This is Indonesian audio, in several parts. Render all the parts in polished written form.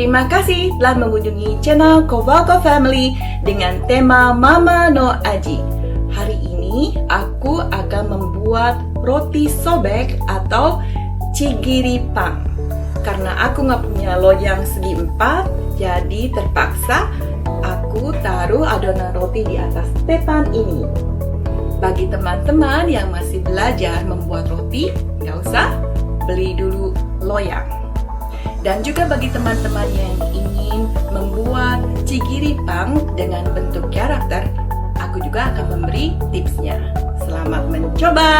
Terima kasih telah mengunjungi channel Kowako Family dengan tema Mama no Aji. Hari ini aku akan membuat roti sobek atau cigiri pang. Karena aku nggak punya loyang segi 4, jadi terpaksa aku taruh adonan roti di atas stepan ini. Bagi teman-teman yang masih belajar membuat roti, nggak usah beli dulu loyang. Dan juga bagi teman-teman yang ingin membuat cigiri pang dengan bentuk karakter, aku juga akan memberi tipsnya. Selamat mencoba!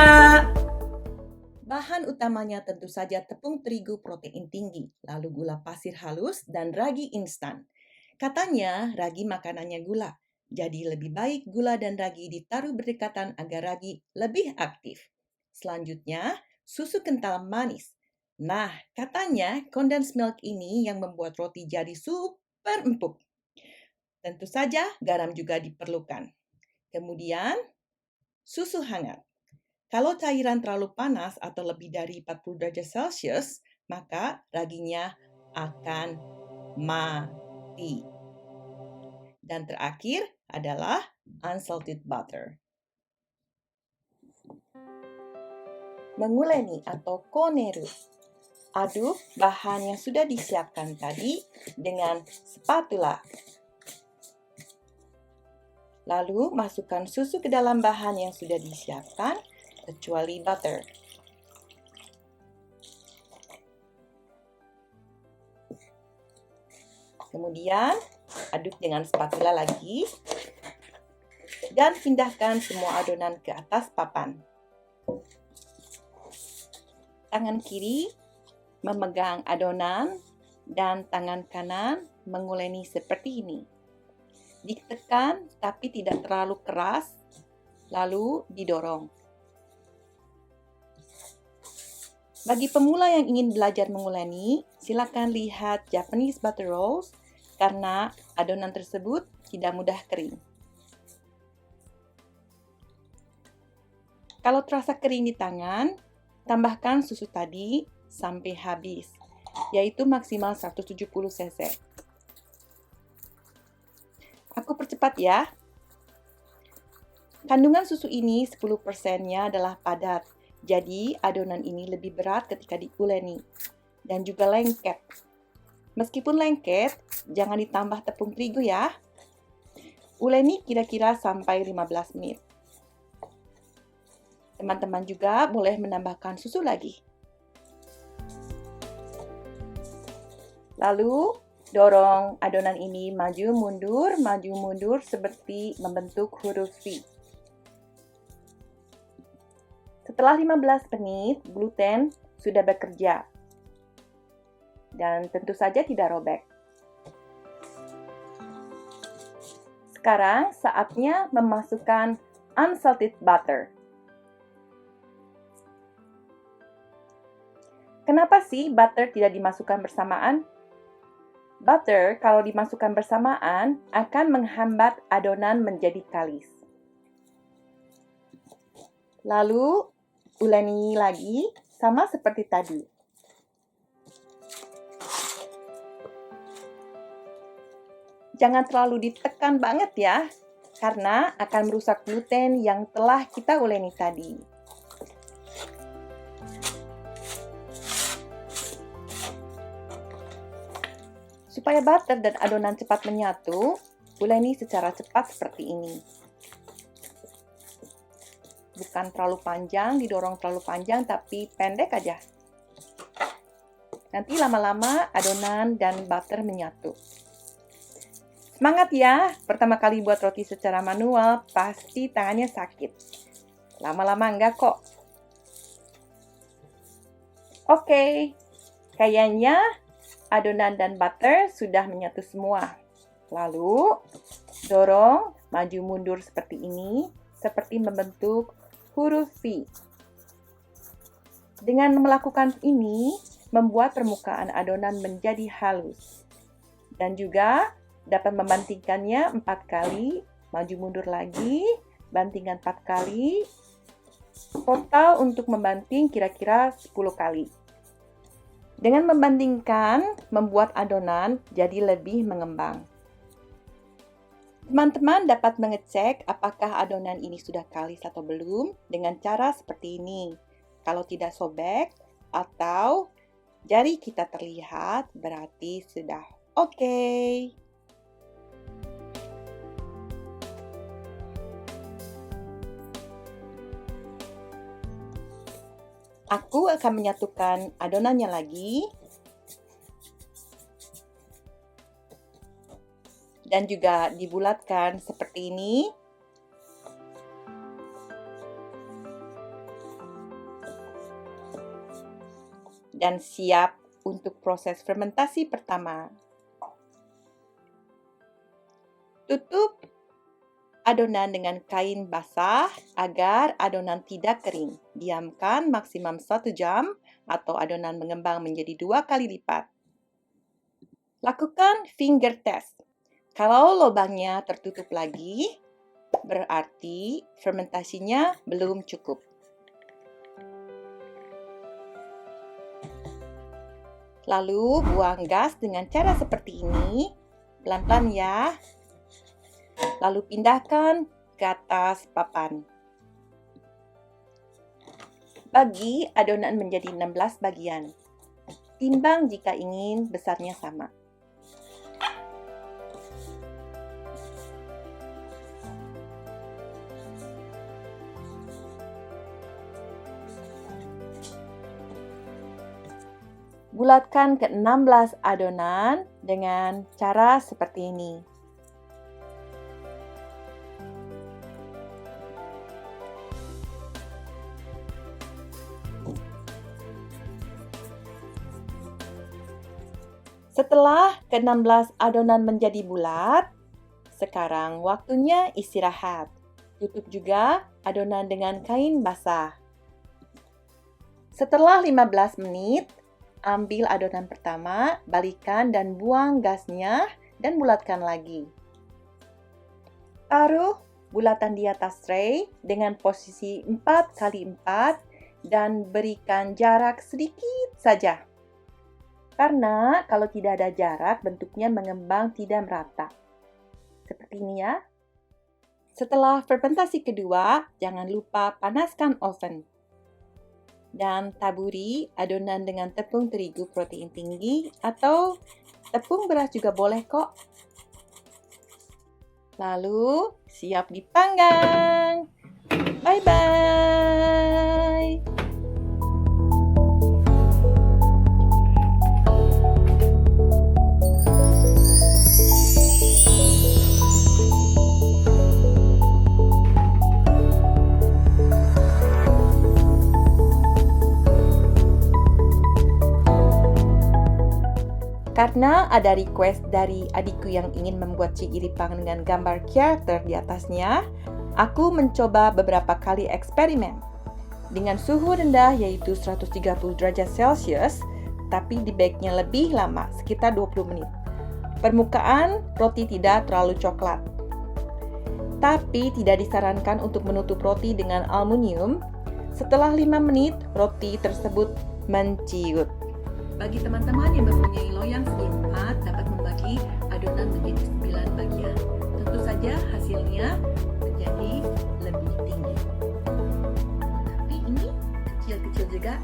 Bahan utamanya tentu saja tepung terigu protein tinggi, lalu gula pasir halus, dan ragi instan. Katanya ragi makanannya gula, jadi lebih baik gula dan ragi ditaruh berdekatan agar ragi lebih aktif. Selanjutnya, susu kental manis. Nah, katanya condensed milk ini yang membuat roti jadi super empuk. Tentu saja garam juga diperlukan. Kemudian, susu hangat. Kalau cairan terlalu panas atau lebih dari 40 derajat Celcius, maka raginya akan mati. Dan terakhir adalah unsalted butter. Menguleni atau koneru. Aduk bahan yang sudah disiapkan tadi dengan spatula. Lalu masukkan susu ke dalam bahan yang sudah disiapkan, kecuali butter. Kemudian aduk dengan spatula lagi dan pindahkan semua adonan ke atas papan. Tangan kiri memegang adonan dan tangan kanan menguleni seperti ini. Ditekan tapi tidak terlalu keras, lalu didorong. Bagi pemula yang ingin belajar menguleni, silakan lihat Japanese butter rolls karena adonan tersebut tidak mudah kering. Kalau terasa kering di tangan, tambahkan susu tadi sampai habis, yaitu maksimal 170 cc. Aku percepat ya. Kandungan susu ini 10%-nya adalah padat, jadi adonan ini lebih berat ketika diuleni dan juga lengket. Meskipun lengket, jangan ditambah tepung terigu ya. Uleni kira-kira sampai 15 menit. Teman-teman juga boleh menambahkan susu lagi. Lalu, dorong adonan ini maju mundur seperti membentuk huruf V. Setelah 15 menit, gluten sudah bekerja. Dan tentu saja tidak robek. Sekarang saatnya memasukkan unsalted butter. Kenapa sih butter tidak dimasukkan bersamaan? Butter kalau dimasukkan bersamaan akan menghambat adonan menjadi kalis. Lalu uleni lagi sama seperti tadi. Jangan terlalu ditekan banget ya, karena akan merusak gluten yang telah kita uleni tadi. Supaya butter dan adonan cepat menyatu, uleni secara cepat seperti ini. Bukan terlalu panjang, didorong terlalu panjang, tapi pendek aja. Nanti lama-lama adonan dan butter menyatu. Semangat ya! Pertama kali buat roti secara manual, pasti tangannya sakit. Lama-lama enggak kok. Oke, kayaknya adonan dan butter sudah menyatu semua. Lalu, dorong maju mundur seperti ini, seperti membentuk huruf V. Dengan melakukan ini, membuat permukaan adonan menjadi halus. Dan juga dapat membantingkannya 4 kali, maju mundur lagi, bantingkan 4 kali. Total untuk membanting kira-kira 10 kali. Dengan membandingkan, membuat adonan jadi lebih mengembang. Teman-teman dapat mengecek apakah adonan ini sudah kalis atau belum dengan cara seperti ini. Kalau tidak sobek atau jari kita terlihat, berarti sudah oke. Aku akan menyatukan adonannya lagi. Dan juga dibulatkan seperti ini. Dan siap untuk proses fermentasi pertama. Tutup adonan dengan kain basah agar adonan tidak kering. Diamkan maksimum 1 jam atau adonan mengembang menjadi 2 kali lipat. Lakukan finger test. Kalau lubangnya tertutup lagi, berarti fermentasinya belum cukup. Lalu buang gas dengan cara seperti ini, pelan-pelan ya. Lalu pindahkan ke atas papan. Bagi adonan menjadi 16 bagian. Timbang jika ingin besarnya sama. Bulatkan ke 16 adonan dengan cara seperti ini. Setelah ke-16 adonan menjadi bulat, sekarang waktunya istirahat. Tutup juga adonan dengan kain basah. Setelah 15 menit, ambil adonan pertama, balikkan dan buang gasnya dan bulatkan lagi. Taruh bulatan di atas tray dengan posisi 4x4 dan berikan jarak sedikit saja. Karena kalau tidak ada jarak, bentuknya mengembang tidak merata. Seperti ini ya. Setelah fermentasi kedua, jangan lupa panaskan oven. Dan taburi adonan dengan tepung terigu protein tinggi atau tepung beras juga boleh kok. Lalu siap dipanggang. Bye-bye. Karena ada request dari adikku yang ingin membuat cigiripang dengan gambar karakter di atasnya, aku mencoba beberapa kali eksperimen. Dengan suhu rendah yaitu 130 derajat Celcius, tapi di bake-nya lebih lama, sekitar 20 menit. Permukaan roti tidak terlalu coklat. Tapi tidak disarankan untuk menutup roti dengan aluminium. Setelah 5 menit, roti tersebut menciut. Bagi teman-teman yang mempunyai loyang segi 4 dapat membagi adonan menjadi 9 bagian. Tentu saja hasilnya menjadi lebih tinggi. Tapi ini kecil-kecil juga